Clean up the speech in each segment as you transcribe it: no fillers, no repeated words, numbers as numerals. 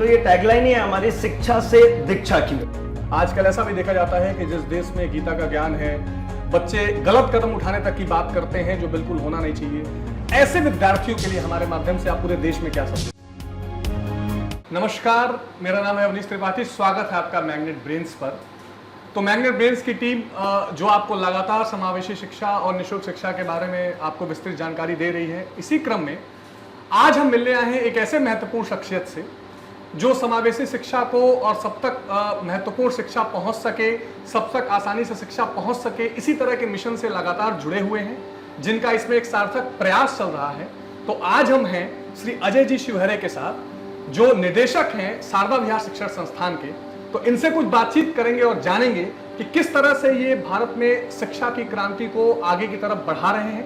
तो ये टैगलाइन ही है हमारी, शिक्षा से दीक्षा की। आजकल ऐसा भी देखा जाता है कि जिस देश में गीता का ज्ञान है, बच्चे गलत कदम उठाने तक की बात करते हैं जो बिल्कुल होना नहीं चाहिए। ऐसे विद्यार्थियों के लिए हमारे माध्यम से आप पूरे देश में क्या समझे? नमस्कार, मेरा नाम है अवनीश त्रिपाठी। स्वागत है आपका मैग्नेट ब्रेन्स पर। तो मैग्नेट ब्रेन्स की टीम जो आपको लगातार समावेशी शिक्षा और निःशुल्क शिक्षा के बारे में आपको विस्तृत जानकारी दे रही है, इसी क्रम में आज हम मिलने आए हैं एक ऐसे महत्वपूर्ण शख्सियत से जो समावेशी शिक्षा को और सब तक महत्वपूर्ण शिक्षा पहुंच सके, सब तक आसानी से शिक्षा पहुंच सके, इसी तरह के मिशन से लगातार जुड़े हुए हैं, जिनका इसमें एक सार्थक प्रयास चल रहा है। तो आज हम हैं श्री अजय जी शिवहरे के साथ, जो निदेशक हैं शारदा विहार शिक्षण संस्थान के। तो इनसे कुछ बातचीत करेंगे और जानेंगे कि किस तरह से ये भारत में शिक्षा की क्रांति को आगे की तरफ बढ़ा रहे हैं,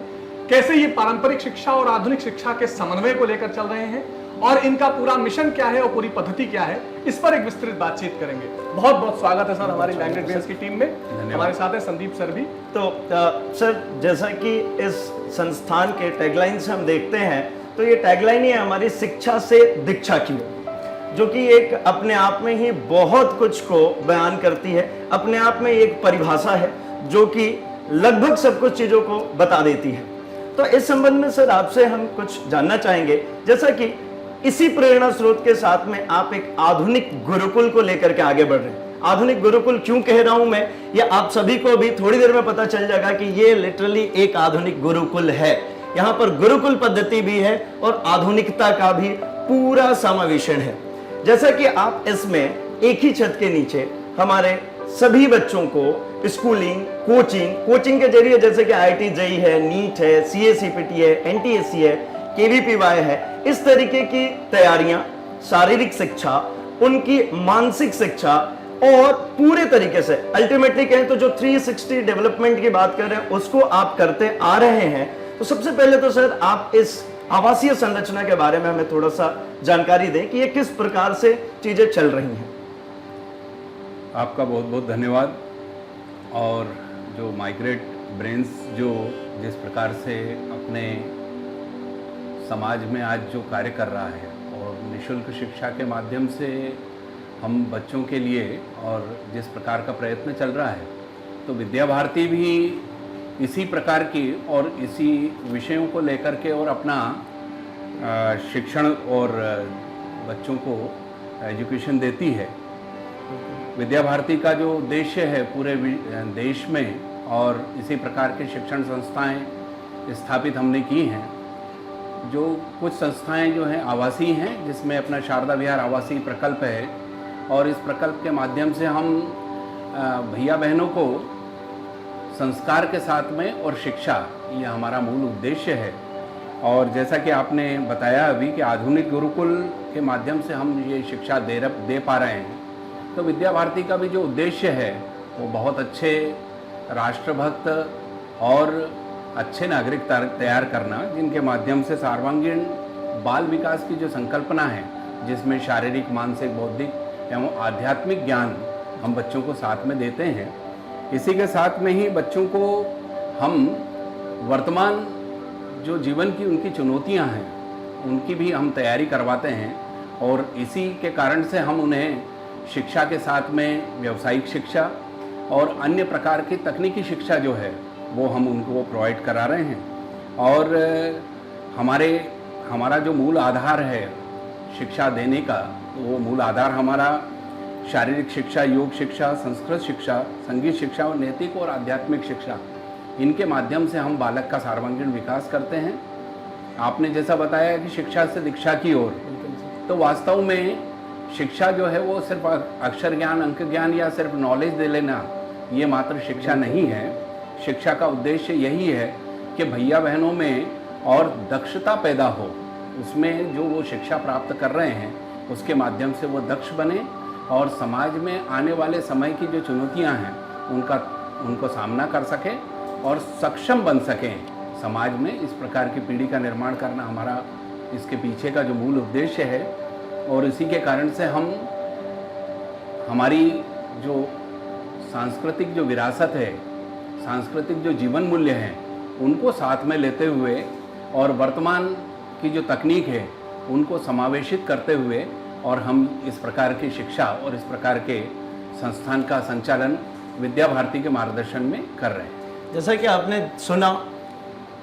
कैसे ये पारंपरिक शिक्षा और आधुनिक शिक्षा के समन्वय को लेकर चल रहे हैं, और इनका पूरा मिशन क्या है और पूरी पद्धति क्या है, इस पर एक विस्तृत बातचीत करेंगे। बहुत बहुत स्वागत है सर हमारी मैग्नेट ब्रेन्स की टीम में। हमारे साथ है संदीप सर भी। तो सर, जैसा कि इस संस्थान के टैगलाइन से हम देखते हैं, तो ये टैगलाइन ही है हमारी, शिक्षा से दीक्षा की, जो कि एक अपने आप में ही बहुत कुछ को बयान करती है। अपने आप में एक परिभाषा है जो कि लगभग सब कुछ चीजों को बता देती है। तो इस संबंध में सर आपसे हम कुछ जानना चाहेंगे, जैसा कि इसी प्रेरणा स्रोत के साथ में आप एक आधुनिक गुरुकुल को लेकर के आगे बढ़ रहे हैं। आधुनिक गुरुकुल क्यों कह रहा हूं मैं, ये आप सभी को भी थोड़ी देर में पता चल जाएगा कि ये लिटरली एक आधुनिक गुरुकुल है। यहाँ पर गुरुकुल पद्धति भी है और आधुनिकता का भी पूरा समावेशन है। जैसा कि आप इसमें एक ही छत के नीचे हमारे सभी बच्चों को स्कूलिंग, कोचिंग के जरिए, जैसे कि IIT JEE है, नीट है, CA CPT है, NTSC है, KVPY है, इस तरीके की तैयारियां, शारीरिक शिक्षा, उनकी मानसिक शिक्षा, और पूरे तरीके से अल्टीमेटली कहें तो जो 360 डेवलपमेंट की बात कर रहे हैं उसको आप करते आ रहे हैं। तो सबसे पहले तो सर आप इस आवासीय संरचना के बारे में हमें थोड़ा सा जानकारी दें कि ये किस प्रकार से चीजें चल रही हैं। आपका बहुत बहुत धन्यवाद। और जो मैग्नेट ब्रेन्स जो जिस प्रकार से अपने समाज में आज जो कार्य कर रहा है और निःशुल्क शिक्षा के माध्यम से हम बच्चों के लिए और जिस प्रकार का प्रयत्न चल रहा है, तो विद्या भारती भी इसी प्रकार की और इसी विषयों को लेकर के और अपना शिक्षण और बच्चों को एजुकेशन देती है। विद्या भारती का जो उद्देश्य है पूरे देश में, और इसी प्रकार के शिक्षण संस्थाएं स्थापित हमने की हैं। जो कुछ संस्थाएं जो हैं आवासीय हैं, जिसमें अपना शारदा विहार आवासीय प्रकल्प है, और इस प्रकल्प के माध्यम से हम भैया बहनों को संस्कार के साथ में और शिक्षा, ये हमारा मूल उद्देश्य है। और जैसा कि आपने बताया अभी कि आधुनिक गुरुकुल के माध्यम से हम ये शिक्षा दे पा रहे हैं, तो विद्या भारती का भी जो उद्देश्य है वो बहुत अच्छे राष्ट्रभक्त और अच्छे नागरिक तैयार करना, जिनके माध्यम से सर्वांगीण बाल विकास की जो संकल्पना है, जिसमें शारीरिक, मानसिक, बौद्धिक एवं आध्यात्मिक ज्ञान हम बच्चों को साथ में देते हैं। इसी के साथ में ही बच्चों को हम वर्तमान जो जीवन की उनकी चुनौतियां हैं, उनकी भी हम तैयारी करवाते हैं, और इसी के कारण से हम उन्हें शिक्षा के साथ में व्यावसायिक शिक्षा और अन्य प्रकार की तकनीकी शिक्षा जो है वो हम उनको प्रोवाइड करा रहे हैं। और हमारा जो मूल आधार है शिक्षा देने का, वो मूल आधार हमारा शारीरिक शिक्षा, योग शिक्षा, संस्कृत शिक्षा, संगीत शिक्षा और नैतिक और आध्यात्मिक शिक्षा, इनके माध्यम से हम बालक का सर्वांगीण विकास करते हैं। आपने जैसा बताया कि शिक्षा से दीक्षा की ओर, तो वास्तव में शिक्षा जो है वो सिर्फ अक्षर ज्ञान, अंक ज्ञान या सिर्फ नॉलेज दे लेना, ये मात्र शिक्षा नहीं है। शिक्षा का उद्देश्य यही है कि भैया बहनों में और दक्षता पैदा हो, उसमें जो वो शिक्षा प्राप्त कर रहे हैं उसके माध्यम से वो दक्ष बने और समाज में आने वाले समय की जो चुनौतियां हैं उनको सामना कर सकें और सक्षम बन सकें समाज में। इस प्रकार की पीढ़ी का निर्माण करना हमारा इसके पीछे का जो मूल उद्देश्य है। और इसी के कारण से हम हमारी जो सांस्कृतिक जो विरासत है, सांस्कृतिक जो जीवन मूल्य हैं, उनको साथ में लेते हुए और वर्तमान की जो तकनीक है उनको समावेशित करते हुए और हम इस प्रकार की शिक्षा और इस प्रकार के संस्थान का संचालन विद्या भारती के मार्गदर्शन में कर रहे हैं। जैसा कि आपने सुना,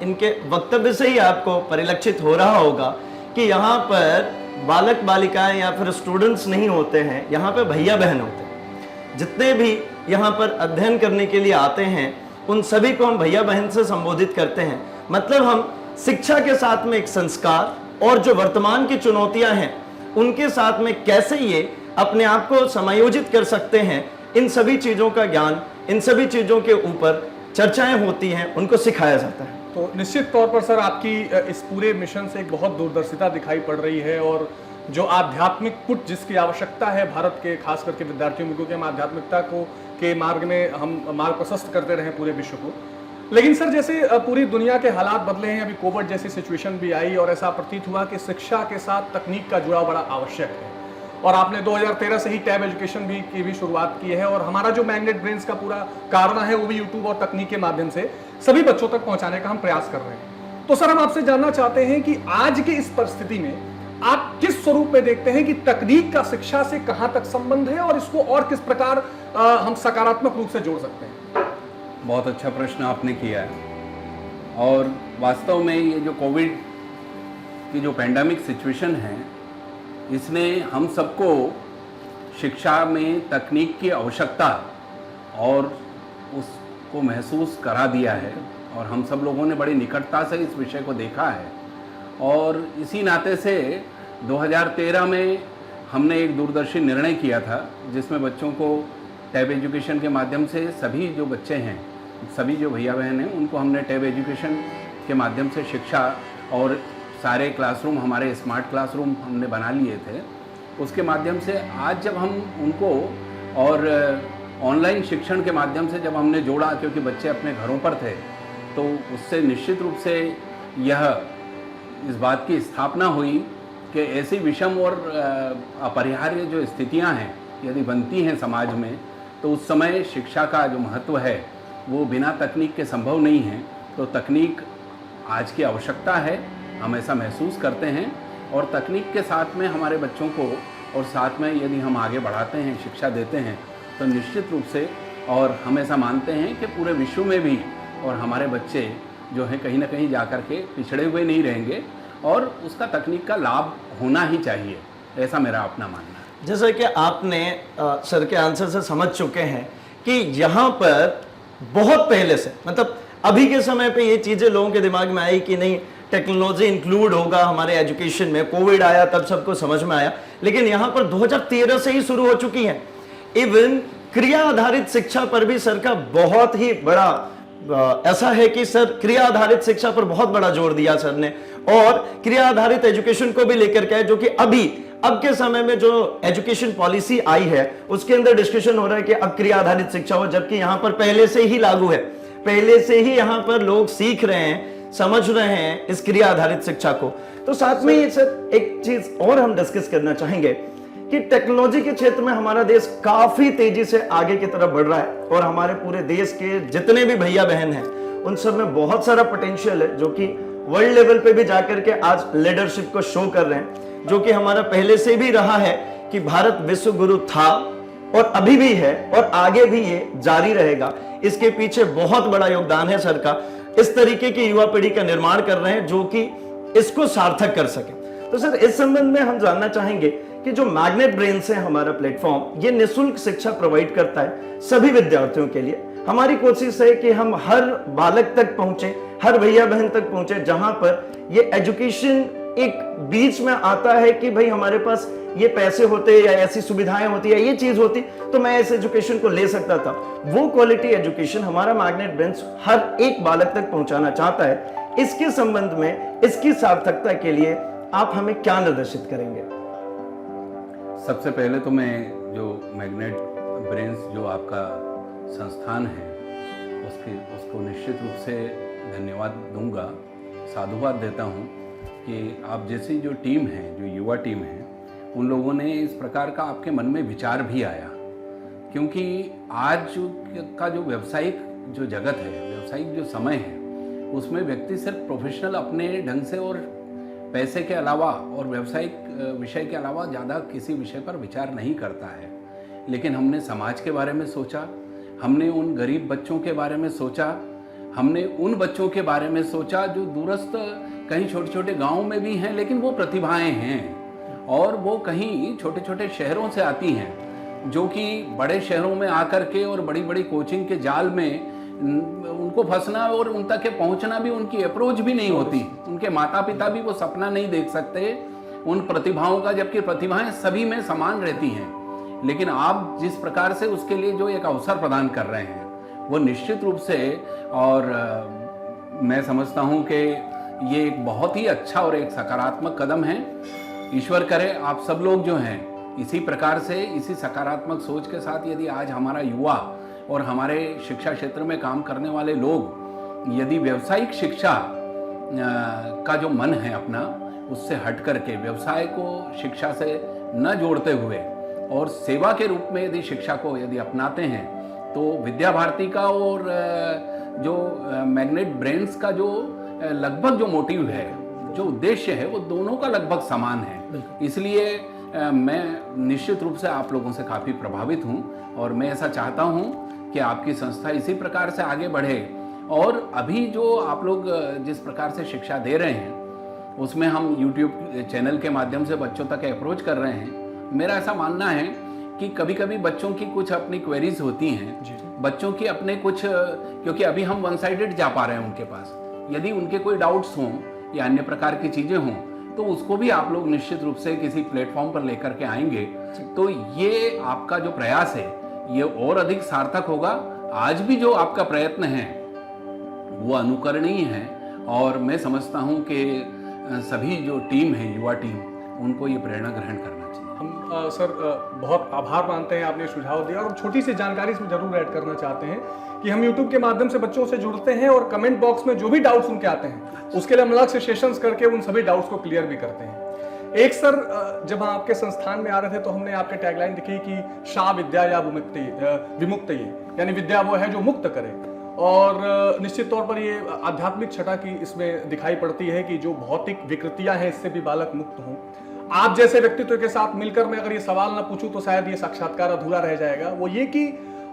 इनके वक्तव्य से ही आपको परिलक्षित हो रहा होगा कि यहाँ पर बालक बालिकाएं या फिर स्टूडेंट्स नहीं होते हैं, यहाँ पे भैया बहन होते हैं। जितने भी यहाँ पर अध्ययन करने के लिए आते हैं उन सभी को हम भैया बहन से संबोधित करते हैं। मतलब हम शिक्षा के साथ में एक संस्कार और जो वर्तमान की चुनौतियां हैं उनके साथ में कैसे ये अपने आप को समायोजित कर सकते हैं, इन सभी चीज़ों का ज्ञान, इन सभी चीज़ों के ऊपर चर्चाएं होती हैं, उनको सिखाया जाता है। तो निश्चित तौर पर सर आपकी इस पूरे मिशन से एक बहुत दूरदर्शिता दिखाई पड़ रही है और जो आध्यात्मिक पुट जिसकी आवश्यकता है भारत के खास करके विद्यार्थियों में, क्योंकि हम आध्यात्मिकता को के मार्ग में हम मार्ग प्रशस्त करते रहे पूरे विश्व को। लेकिन सर जैसे पूरी दुनिया के हालात बदले हैं, अभी कोविड जैसी सिचुएशन भी आई और ऐसा प्रतीत हुआ कि शिक्षा के साथ तकनीक का जुड़ाव बड़ा आवश्यक है और आपने 2013 से ही टैब एजुकेशन की भी शुरुआत की है और हमारा जो मैग्नेट ब्रेन्स का पूरा कारना है वो भी यूट्यूब और तकनीक के माध्यम से सभी बच्चों तक पहुंचाने का हम प्रयास कर रहे हैं। तो सर हम आपसे जानना चाहते हैं कि आज की इस परिस्थिति में आप किस स्वरूप में देखते हैं कि तकनीक का शिक्षा से कहां तक संबंध है और इसको और किस प्रकार हम सकारात्मक रूप से जोड़ सकते हैं? बहुत अच्छा प्रश्न आपने किया है और वास्तव में ये जो कोविड की जो पैंडेमिक सिचुएशन है इसने हम सबको शिक्षा में तकनीक की आवश्यकता और उसको महसूस करा दिया है और हम सब लोगों ने बड़ी निकटता से इस विषय को देखा है। और इसी नाते से 2013 में हमने एक दूरदर्शी निर्णय किया था जिसमें बच्चों को टैब एजुकेशन के माध्यम से सभी जो बच्चे हैं, सभी जो भैया बहन हैं, उनको हमने टैब एजुकेशन के माध्यम से शिक्षा और सारे क्लासरूम हमारे स्मार्ट क्लासरूम हमने बना लिए थे। उसके माध्यम से आज जब हम उनको और ऑनलाइन शिक्षण के माध्यम से जब हमने जोड़ा, क्योंकि बच्चे अपने घरों पर थे, तो उससे निश्चित रूप से यह इस बात की स्थापना हुई कि ऐसी विषम और अपरिहार्य जो स्थितियां हैं यदि बनती हैं समाज में, तो उस समय शिक्षा का जो महत्व है वो बिना तकनीक के संभव नहीं है। तो तकनीक आज की आवश्यकता है, हम ऐसा महसूस करते हैं और तकनीक के साथ में हमारे बच्चों को और साथ में यदि हम आगे बढ़ाते हैं, शिक्षा देते हैं, तो निश्चित रूप से और हम ऐसा मानते हैं कि पूरे विश्व में भी और हमारे बच्चे जो हैं कहीं ना कहीं जाकर के पिछड़े हुए नहीं रहेंगे और उसका तकनीक का लाभ होना ही चाहिए, ऐसा मेरा अपना मानना है। जैसा कि आपने सर के आंसर से समझ चुके हैं कि यहाँ पर बहुत पहले से, मतलब अभी के समय पे ये चीज़ें लोगों के दिमाग में आई कि नहीं टेक्नोलॉजी इंक्लूड होगा हमारे एजुकेशन में। कोविड आया तब सबको समझ में आया, लेकिन यहाँ पर 2013 से ही शुरू हो चुकी है। इवन क्रिया आधारित शिक्षा पर भी सर का बहुत ही बड़ा ऐसा है कि सर क्रिया आधारित शिक्षा पर बहुत बड़ा जोर दिया सर ने और क्रिया आधारित एजुकेशन को भी लेकर के, जो कि अब के समय में जो एजुकेशन पॉलिसी आई है उसके अंदर डिस्कशन हो रहा है कि अब क्रिया आधारित शिक्षा हो, जबकि यहाँ पर पहले से ही लागू है, पहले से ही यहाँ पर लोग सीख रहे हैं, समझ रहे हैं इस क्रिया आधारित शिक्षा को। तो साथ में ये सर एक चीज और हम डिस्कस करना चाहेंगे कि टेक्नोलॉजी के क्षेत्र में हमारा देश काफी तेजी से आगे की तरफ बढ़ रहा है और हमारे पूरे देश के जितने भी भैया बहन हैं उन सब में बहुत सारा पोटेंशियल है जो कि वर्ल्ड लेवल पे भी जाकर के आज लीडरशिप को शो कर रहे हैं, जो कि हमारा पहले से भी रहा है कि भारत विश्व गुरु था और अभी भी है और आगे भी ये जारी रहेगा। इसके पीछे बहुत बड़ा योगदान है सर का। इस तरीके की युवा पीढ़ी का निर्माण कर रहे हैं जो कि इसको सार्थक कर सके। तो सर इस संबंध में हम जानना चाहेंगे कि जो मैग्नेट ब्रेन्स है हमारा प्लेटफॉर्म, ये निःशुल्क शिक्षा प्रोवाइड करता है सभी विद्यार्थियों के लिए। हमारी कोशिश है कि हम हर बालक तक पहुंचे, हर भैया बहन तक पहुंचे, जहां पर ये एजुकेशन एक बीच में आता है कि भाई हमारे पास ये पैसे होते या ऐसी सुविधाएं होती या ये चीज होती तो मैं इस एजुकेशन को ले सकता था। वो क्वालिटी एजुकेशन हमारा मैग्नेट ब्रेन्स हर एक बालक तक पहुंचाना चाहता है। इसके संबंध में, इसकी सार्थकता के लिए आप हमें क्या निर्देशित करेंगे? सबसे पहले तो मैं जो मैग्नेट ब्रेन्स जो आपका संस्थान है उसको निश्चित रूप से धन्यवाद दूंगा, साधुवाद देता हूं कि आप जैसी जो टीम है, जो युवा टीम है, उन लोगों ने इस प्रकार का आपके मन में विचार भी आया, क्योंकि आज का जो व्यावसायिक जो जगत है, व्यावसायिक जो समय है, उसमें व्यक्ति सिर्फ प्रोफेशनल अपने ढंग से और पैसे के अलावा और व्यावसायिक विषय के अलावा ज़्यादा किसी विषय पर विचार नहीं करता है। लेकिन हमने समाज के बारे में सोचा, हमने उन गरीब बच्चों के बारे में सोचा, हमने उन बच्चों के बारे में सोचा जो दूरस्थ कहीं छोटे छोटे गाँव में भी हैं, लेकिन वो प्रतिभाएं हैं और वो कहीं छोटे छोटे शहरों से आती हैं, जो कि बड़े शहरों में आकर के और बड़ी बड़ी कोचिंग के जाल में उनको फंसना और उन तक के पहुंचना भी, उनकी अप्रोच भी नहीं होती, उनके माता पिता भी वो सपना नहीं देख सकते उन प्रतिभाओं का, जबकि प्रतिभाएं सभी में समान रहती हैं। लेकिन आप जिस प्रकार से उसके लिए जो एक अवसर प्रदान कर रहे हैं वो निश्चित रूप से, और मैं समझता हूं कि ये एक बहुत ही अच्छा और एक सकारात्मक कदम है। ईश्वर करे आप सब लोग जो हैं इसी प्रकार से, इसी सकारात्मक सोच के साथ यदि आज हमारा युवा और हमारे शिक्षा क्षेत्र में काम करने वाले लोग यदि व्यावसायिक शिक्षा का जो मन है अपना, उससे हट करके व्यवसाय को शिक्षा से न जोड़ते हुए और सेवा के रूप में यदि शिक्षा को यदि अपनाते हैं, तो विद्या भारती का और जो मैग्नेट ब्रेन्स का जो लगभग जो मोटिव है, जो उद्देश्य है, वो दोनों का लगभग समान है। इसलिए मैं निश्चित रूप से आप लोगों से काफ़ी प्रभावित हूँ और मैं ऐसा चाहता हूँ कि आपकी संस्था इसी प्रकार से आगे बढ़े। और अभी जो आप लोग जिस प्रकार से शिक्षा दे रहे हैं उसमें हम YouTube चैनल के माध्यम से बच्चों तक अप्रोच कर रहे हैं। मेरा ऐसा मानना है कि कभी कभी बच्चों की कुछ अपनी क्वेरीज होती हैं, बच्चों की अपने कुछ, क्योंकि अभी हम वन साइडेड जा पा रहे हैं उनके पास, यदि उनके कोई डाउट्स हों या अन्य प्रकार की चीज़ें हों तो उसको भी आप लोग निश्चित रूप से किसी प्लेटफॉर्म पर लेकर के आएंगे तो ये आपका जो प्रयास है ये और अधिक सार्थक होगा। आज भी जो आपका प्रयत्न है वो अनुकरणीय है और मैं समझता हूं कि सभी जो टीम है, युवा टीम, उनको ये प्रेरणा ग्रहण करना चाहिए। हम सर बहुत आभार मानते हैं, आपने सुझाव दिया और छोटी सी जानकारी इसमें जरूर ऐड करना चाहते हैं कि हम YouTube के माध्यम से बच्चों से जुड़ते हैं और कमेंट बॉक्स में जो भी डाउट्स उनके आते हैं उसके लिए हम अलग से सेशंस करके उन सभी डाउट्स को क्लियर भी करते हैं। एक सर, जब हम आपके संस्थान में आ रहे थे तो हमने आपके टैगलाइन देखी कि शा विद्या या विमुक्त, यानी विद्या वो है जो मुक्त करे, और निश्चित तौर पर ये आध्यात्मिक छटा की इसमें दिखाई पड़ती है कि जो भौतिक विकृतियां हैं इससे भी बालक मुक्त हों। आप जैसे व्यक्तित्व के साथ मिलकर मैं अगर ये सवाल ना पूछूं तो शायद ये साक्षात्कार अधूरा रह जाएगा। वो ये कि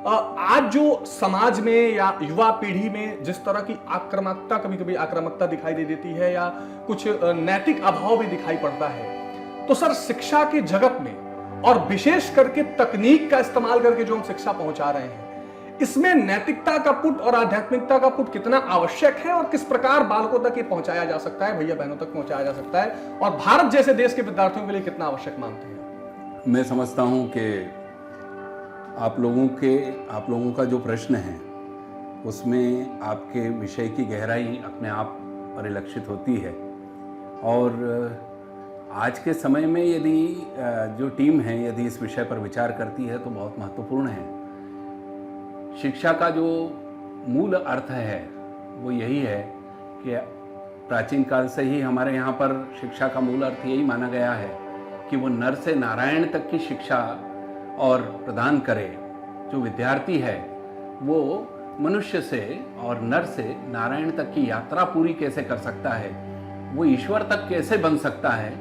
आज जो समाज में या युवा पीढ़ी में जिस तरह की आक्रामकता, कभी कभी आक्रामकता दिखाई दे देती है या कुछ नैतिक अभाव भी दिखाई पड़ता है, तो सर शिक्षा के जगत में और विशेष करके तकनीक का इस्तेमाल करके जो हम शिक्षा पहुंचा रहे हैं, इसमें नैतिकता का पुट और आध्यात्मिकता का पुट कितना आवश्यक है और किस प्रकार बालकों तक ये पहुंचाया जा सकता है, भैया बहनों तक पहुंचाया जा सकता है, और भारत जैसे देश के विद्यार्थियों के लिए कितना आवश्यक मानते हैं? मैं समझता हूं कि आप लोगों का जो प्रश्न है उसमें आपके विषय की गहराई अपने आप परिलक्षित होती है। और आज के समय में यदि जो टीम है यदि इस विषय पर विचार करती है तो बहुत महत्वपूर्ण है। शिक्षा का जो मूल अर्थ है वो यही है कि प्राचीन काल से ही हमारे यहाँ पर शिक्षा का मूल अर्थ यही माना गया है कि वो नर से नारायण तक की शिक्षा और प्रदान करे। जो विद्यार्थी है वो मनुष्य से और नर से नारायण तक की यात्रा पूरी कैसे कर सकता है, वो ईश्वर तक कैसे बन सकता है,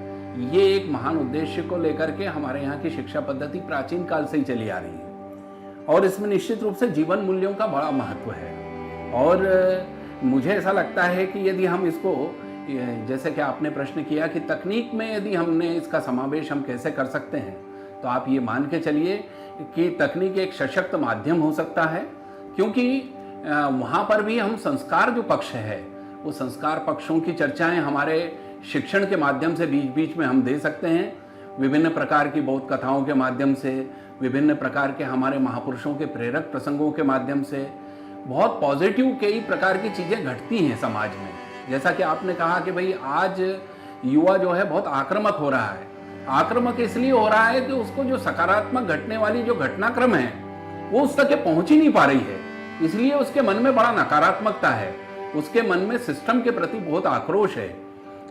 ये एक महान उद्देश्य को लेकर के हमारे यहाँ की शिक्षा पद्धति प्राचीन काल से ही चली आ रही है। और इसमें निश्चित रूप से जीवन मूल्यों का बड़ा महत्व है। और मुझे ऐसा लगता है कि यदि हम इसको, जैसे कि आपने प्रश्न किया कि तकनीक में यदि हमने इसका समावेश हम कैसे कर सकते हैं, तो आप ये मान के चलिए कि तकनीक एक सशक्त माध्यम हो सकता है, क्योंकि वहाँ पर भी हम संस्कार जो पक्ष है वो संस्कार पक्षों की चर्चाएं हमारे शिक्षण के माध्यम से बीच बीच में हम दे सकते हैं। विभिन्न प्रकार की बौद्ध कथाओं के माध्यम से, विभिन्न प्रकार के हमारे महापुरुषों के प्रेरक प्रसंगों के माध्यम से बहुत पॉजिटिव कई प्रकार की चीज़ें घटती हैं समाज में। जैसा कि आपने कहा कि भाई आज युवा जो है बहुत आक्रामक हो रहा है। आक्रामक इसलिए हो रहा है कि उसको जो सकारात्मक घटने वाली जो घटनाक्रम है वो उस तक पहुंच ही नहीं पा रही है, इसलिए उसके मन में बड़ा नकारात्मकता है, उसके मन में सिस्टम के प्रति बहुत आक्रोश है।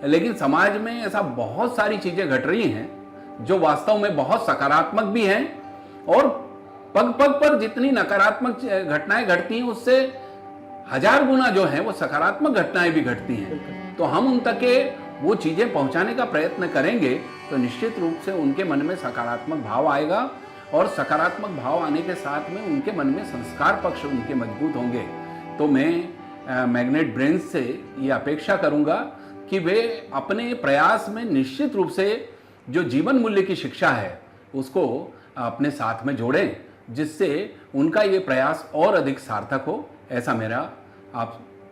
लेकिन समाज में ऐसा बहुत सारी चीज़ें घट रही हैं जो वास्तव में बहुत सकारात्मक भी हैं, और पग पग पर जितनी नकारात्मक घटनाएं घटती हैं उससे 1000 गुना जो है वो सकारात्मक घटनाएं भी घटती हैं। तो हम उन तक वो चीज़ें पहुंचाने का प्रयत्न करेंगे तो निश्चित रूप से उनके मन में सकारात्मक भाव आएगा, और सकारात्मक भाव आने के साथ में उनके मन में संस्कार पक्ष उनके मजबूत होंगे। तो मैं मैग्नेट ब्रेन्स से ये अपेक्षा करूंगा कि वे अपने प्रयास में निश्चित रूप से जो जीवन मूल्य की शिक्षा है उसको अपने साथ में जोड़ें, जिससे उनका ये प्रयास और अधिक सार्थक हो। ऐसा मेरा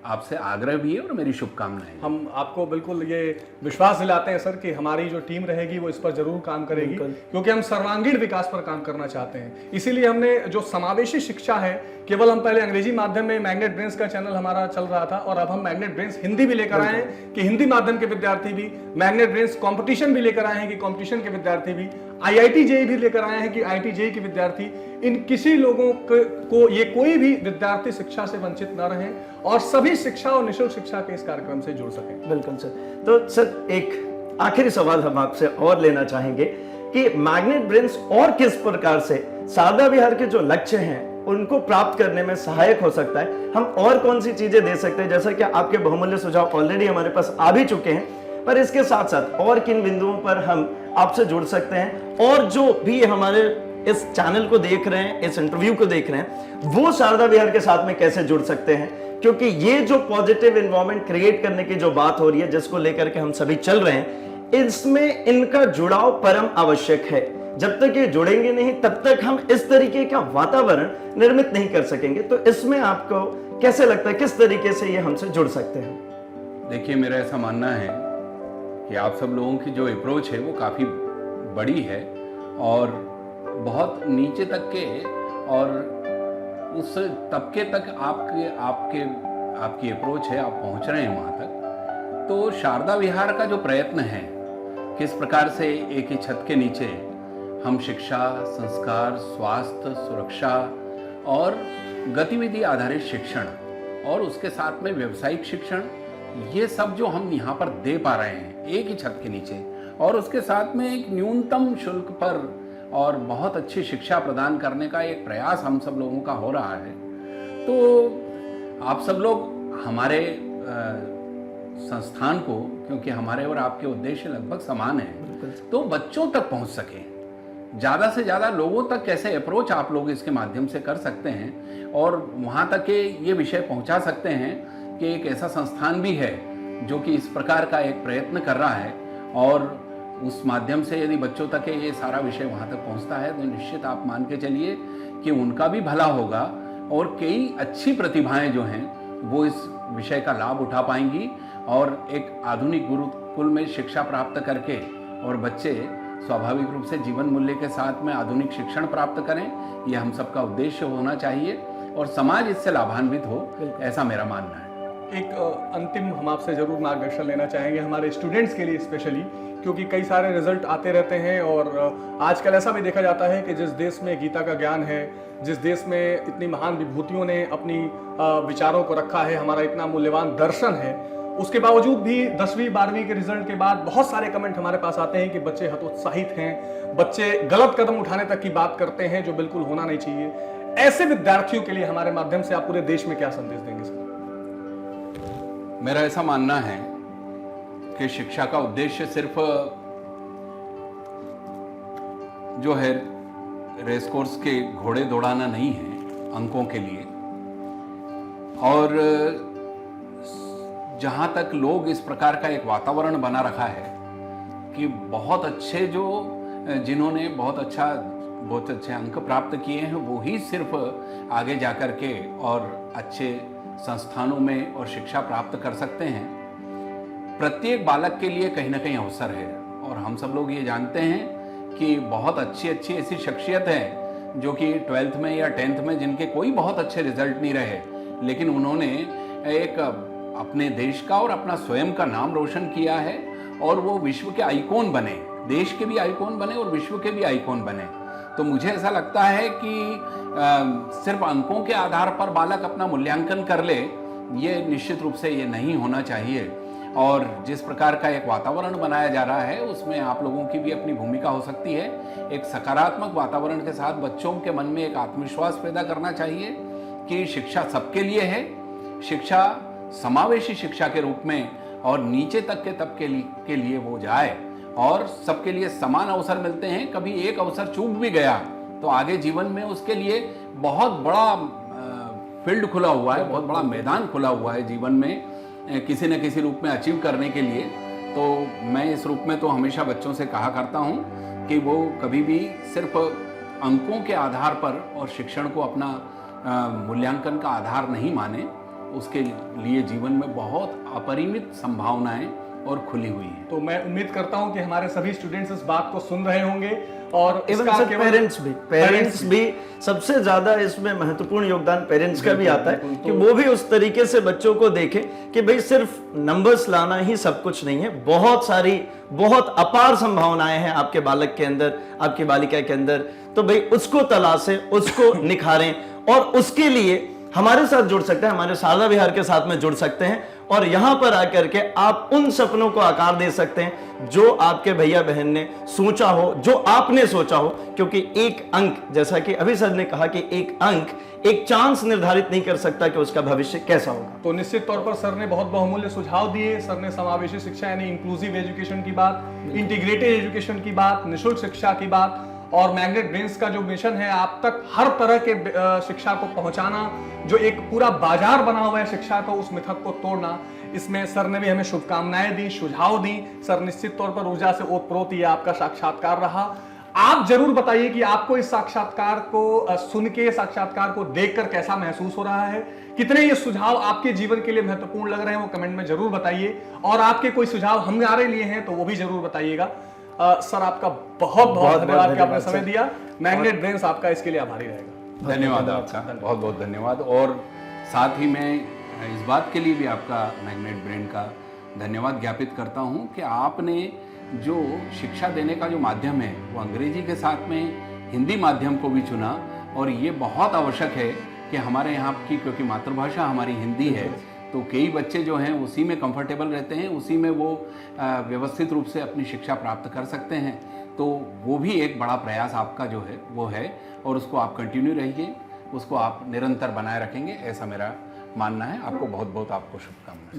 आपसे आग्रह भी है और मेरी शुभकामनाएं। हम आपको बिल्कुल ये विश्वास दिलाते हैं सर कि हमारी जो टीम रहेगी वो इस पर जरूर काम करेगी, क्योंकि हम सर्वांगीण विकास पर काम करना चाहते हैं। इसीलिए हमने जो समावेशी शिक्षा है, केवल हम पहले अंग्रेजी माध्यम में मैग्नेट ब्रेन्स का चैनल हमारा चल रहा था, और अब हम मैग्नेट ब्रेन्स हिंदी भी लेकर आए हैं कि हिंदी माध्यम के विद्यार्थी भी, मैग्नेट ब्रेन्स कंपटीशन भी लेकर आए हैं कि कंपटीशन के विद्यार्थी भी, IIT JEE भी लेकर आए हैं कि IIT JEE के विद्यार्थी, इन किसी लोगों को ये कोई भी विद्यार्थी शिक्षा से वंचित न रहे और सभी शिक्षा और निःशुल्क शिक्षा के इस कार्यक्रम से जुड़ सकें। बिल्कुल सर। तो सर एक आखिरी सवाल हम आपसे और लेना चाहेंगे कि मैग्नेट ब्रेन्स और किस प्रकार से शारदा विहार के जो लक्ष्य हैं उनको प्राप्त करने में सहायक हो सकता है, हम और कौन सी चीजें दे सकते हैं, जैसा कि आपके बहुमूल्य सुझाव ऑलरेडी हमारे पास आ भी चुके हैं, पर इसके साथ साथ और किन बिंदुओं पर हम आपसे जुड़ सकते हैं, और जो भी हमारे इस चैनल को देख रहे हैं, इस इंटरव्यू को देख रहे हैं, वो शारदा विहार के साथ में कैसे जुड़ सकते हैं, क्योंकि ये जो पॉजिटिव एनवायरनमेंट क्रिएट करने की जो बात हो रही है, जिसको लेकर के हम सभी चल रहे हैं, इसमें इनका जुड़ाव परम आवश्यक है। जब तक ये जुड़ेंगे नहीं तब तक हम इस तरीके का वातावरण निर्मित नहीं कर सकेंगे। तो इसमें आपको कैसे लगता है, किस तरीके से ये हमसे जुड़ सकते हैं? देखिए, मेरा ऐसा मानना है कि आप सब लोगों की जो अप्रोच है वो काफ़ी बड़ी है और बहुत नीचे तक के और उस तबके तक आपकी अप्रोच है, आप पहुंच रहे हैं वहाँ तक। तो शारदा विहार का जो प्रयत्न है, किस प्रकार से एक ही छत के नीचे हम शिक्षा, संस्कार, स्वास्थ्य, सुरक्षा और गतिविधि आधारित शिक्षण और उसके साथ में व्यावसायिक शिक्षण, ये सब जो हम यहाँ पर दे पा रहे हैं एक ही छत के नीचे, और उसके साथ में एक न्यूनतम शुल्क पर और बहुत अच्छी शिक्षा प्रदान करने का एक प्रयास हम सब लोगों का हो रहा है। तो आप सब लोग हमारे संस्थान को, क्योंकि हमारे और आपके उद्देश्य लगभग समान हैं, तो बच्चों तक पहुंच सके, ज़्यादा से ज़्यादा लोगों तक कैसे अप्रोच आप लोग इसके माध्यम से कर सकते हैं और वहाँ तक के ये विषय पहुँचा सकते हैं कि एक ऐसा संस्थान भी है जो कि इस प्रकार का एक प्रयत्न कर रहा है, और उस माध्यम से यदि बच्चों तक ये सारा विषय वहाँ तक पहुँचता है तो निश्चित आप मान के चलिए कि उनका भी भला होगा और कई अच्छी प्रतिभाएं जो हैं वो इस विषय का लाभ उठा पाएंगी और एक आधुनिक गुरुकुल में शिक्षा प्राप्त करके और बच्चे स्वाभाविक रूप से जीवन मूल्य के साथ में आधुनिक शिक्षण प्राप्त करें, ये हम सबका उद्देश्य होना चाहिए और समाज इससे लाभान्वित हो, ऐसा मेरा मानना है। एक अंतिम हम आपसे जरूर मार्गदर्शन लेना चाहेंगे हमारे स्टूडेंट्स के लिए स्पेशली, क्योंकि कई सारे रिजल्ट आते रहते हैं और आजकल ऐसा भी देखा जाता है कि जिस देश में गीता का ज्ञान है, जिस देश में इतनी महान विभूतियों ने अपनी विचारों को रखा है, हमारा इतना मूल्यवान दर्शन है, उसके बावजूद भी 10वीं 12वीं के रिजल्ट के बाद बहुत सारे कमेंट हमारे पास आते हैं कि बच्चे हतोत्साहित हैं, बच्चे गलत कदम उठाने तक की बात करते हैं जो बिल्कुल होना नहीं चाहिए। ऐसे विद्यार्थियों के लिए हमारे माध्यम से आप पूरे देश में क्या संदेश देंगे सर? मेरा ऐसा मानना है कि शिक्षा का उद्देश्य सिर्फ जो है रेस कोर्स के घोड़े दौड़ाना नहीं है अंकों के लिए, और जहाँ तक लोग इस प्रकार का एक वातावरण बना रखा है कि बहुत अच्छे जिन्होंने बहुत अच्छे अंक प्राप्त किए हैं वो ही सिर्फ आगे जाकर के और अच्छे संस्थानों में और शिक्षा प्राप्त कर सकते हैं। प्रत्येक बालक के लिए कहीं ना कहीं अवसर है, और हम सब लोग ये जानते हैं कि बहुत अच्छी ऐसी शख्सियत है जो कि 12th में या 10th में जिनके कोई बहुत अच्छे रिजल्ट नहीं रहे, लेकिन उन्होंने एक अपने देश का और अपना स्वयं का नाम रोशन किया है और वो विश्व के आइकॉन बने, देश के भी आइकॉन बने और विश्व के भी आइकॉन बने। तो मुझे ऐसा लगता है कि सिर्फ अंकों के आधार पर बालक अपना मूल्यांकन कर ले, ये निश्चित रूप से ये नहीं होना चाहिए। और जिस प्रकार का एक वातावरण बनाया जा रहा है उसमें आप लोगों की भी अपनी भूमिका हो सकती है। एक सकारात्मक वातावरण के साथ बच्चों के मन में एक आत्मविश्वास पैदा करना चाहिए कि शिक्षा सबके लिए है, शिक्षा समावेशी शिक्षा के रूप में और नीचे तक के तबके के लिए वो जाए और सबके लिए समान अवसर मिलते हैं। कभी एक अवसर चूक भी गया तो आगे जीवन में उसके लिए बहुत बड़ा फील्ड खुला हुआ है, बहुत बड़ा मैदान खुला हुआ है जीवन में किसी न किसी रूप में अचीव करने के लिए। तो मैं इस रूप में तो हमेशा बच्चों से कहा करता हूँ कि वो कभी भी सिर्फ अंकों के आधार पर और शिक्षण को अपना मूल्यांकन का आधार नहीं माने। उसके लिए जीवन में बहुत अपरिमित संभावनाएं और खुली हुई है। तो मैं उम्मीद करता हूं कि हमारे सभी स्टूडेंट्स इस बात को सुन रहे होंगे और इवन सर पेरेंट्स भी सबसे ज्यादा इसमें महत्वपूर्ण योगदान पेरेंट्स का भी आता है कि वो भी उस तरीके से बच्चों को देखें कि भाई सिर्फ नंबर्स लाना ही सब कुछ नहीं है, बहुत अपार संभावनाएं हैं आपके बालक के अंदर, आपकी बालिका के अंदर। तो भाई उसको तलाशें, उसको निखारें और उसके लिए हमारे साथ जुड़ सकते हैं, हमारे शारदा विहार के साथ में जुड़ सकते हैं और यहां पर आकर के आप उन सपनों को आकार दे सकते हैं जो आपके भैया बहन ने सोचा हो, जो आपने सोचा हो। क्योंकि एक अंक, जैसा कि अभी सर ने कहा कि एक अंक एक चांस निर्धारित नहीं कर सकता कि उसका भविष्य कैसा होगा। तो निश्चित तौर पर सर ने बहुत बहुमूल्य सुझाव दिए। सर ने समावेशी शिक्षा यानी इंक्लूसिव एजुकेशन की बात, इंटीग्रेटेड एजुकेशन की बात, निःशुल्क शिक्षा की बात और मैग्नेट ब्रेन्स का जो मिशन है आप तक हर तरह के शिक्षा को पहुंचाना, जो एक पूरा बाजार बना हुआ है शिक्षा का, उस मिथक को तोड़ना, इसमें सर ने भी हमें शुभकामनाएं दी, सुझाव दी। सर निश्चित तौर पर ऊर्जा से ओतप्रोत ये आपका साक्षात्कार रहा। आप जरूर बताइए कि आपको इस साक्षात्कार को सुन के, साक्षात्कार को देखकर कैसा महसूस हो रहा है, कितने ये सुझाव आपके जीवन के लिए महत्वपूर्ण लग रहे हैं, वो कमेंट में जरूर बताइए। और आपके कोई सुझाव हमारे लिए हैं तो वो भी जरूर बताइएगा। सर आपका बहुत धन्यवाद कि आपने समय दिया। मैग्नेट ब्रेन्स आपका इसके लिए आभारी रहेगा। धन्यवाद आपका, बहुत बहुत धन्यवाद। और साथ ही मैं इस बात के लिए भी आपका मैग्नेट ब्रेन का धन्यवाद ज्ञापित करता हूं कि आपने जो शिक्षा देने का जो माध्यम है वो अंग्रेजी के साथ में हिंदी माध्यम को भी चुना। और ये बहुत आवश्यक है कि हमारे यहाँ की, क्योंकि मातृभाषा हमारी हिंदी है, तो कई बच्चे जो हैं उसी में कंफर्टेबल रहते हैं, उसी में वो व्यवस्थित रूप से अपनी शिक्षा प्राप्त कर सकते हैं। तो वो भी एक बड़ा प्रयास आपका जो है वो है और उसको आप कंटिन्यू रहिए, उसको आप निरंतर बनाए रखेंगे, ऐसा मेरा मानना है। आपको बहुत बहुत आपको शुभकामनाएं।